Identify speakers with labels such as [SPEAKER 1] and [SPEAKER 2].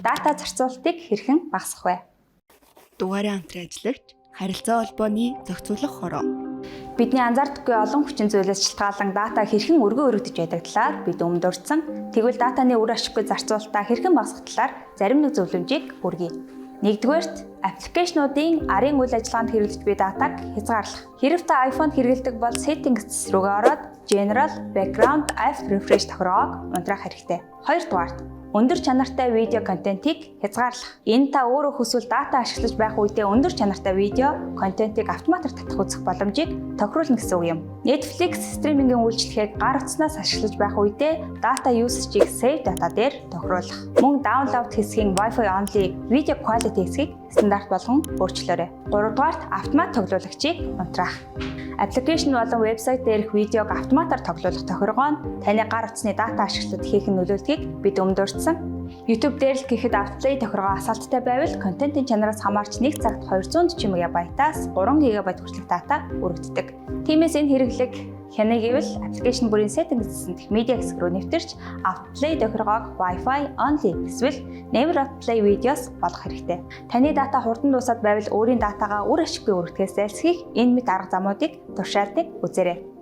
[SPEAKER 1] дата зарцуулалтыг хэрхэн багасгах вэ?
[SPEAKER 2] Дугаараа хамтран ажиллагч, харилцаа холбооны зохицуулах хороо.
[SPEAKER 1] Бидний анзаардаггүй олон хүчин зүйлээс шалтгаалan дата хэрхэн өргөн өргөдөж байдаг талаар бид өмнө дурдсан. Тэгвэл датаны үр ашиггүй зарцуулалтаа хэрхэн багасгах талаар зарим нэг зөвлөмжийг хүргэе. Нэгдүгээрт, аппликейшнуудын арын үйл ажиллагаанд хэрэглэж буй датаг хязгаарлах. Хэрэв та iPhone хэрэглэдэг бол Settings рүүгээ ороод General Background App Refresh тохиргоог унтраах хэрэгтэй. Хоёрдугаарт, өндөр чанартай видео контентийг хязгаарлах. Энэ та өөрөө хүсвэл дата ашиглаж байх үедээ өндөр чанартай видео контентийг автоматар татах үзэх боломжийг тохируулна гэсэн үг юм. Netflix стримингийн үйлчлэгийг гар утаснаас ашиглаж байх үедээ data usage-ийг save data дээр тохируулах. Мөн download хэсгийн Wi-Fi only video quality хэсгийг стандарт болгон өөрчлөөрэй. Гуравдугаарт, автомат тоглуулагчийг унтраах. Аппликейшн болон вебсайт дээрх видеог автоматар тоглуулах тохиргоо нь таны гар утасны дата ашиглалт хийхин нөлөөлдгийг бид өмнө дурдсан. YouTube дээр л гэхэд автоплей тохиргоо асаалттай байвал контентын чанараас хамаарч нэг цагт 240 MB-аас 3 GB хүртэлх дата өргөддөг. Тиймээс энэ хэрэглэг хянаа гэвэл аппликейшн бүрийн settings дэх media хэсэг рүү нэвтэрч автоплей тохиргоог Wi-Fi only эсвэл never autoplay videos болгох хэрэгтэй. Таны дата хурдан дуусаад байвал өөрийн датагаа үр ашиггүй өргөдөхөөс зайлсхийх энэ мэт арга замуудыг туршаалтыг үзээрэй.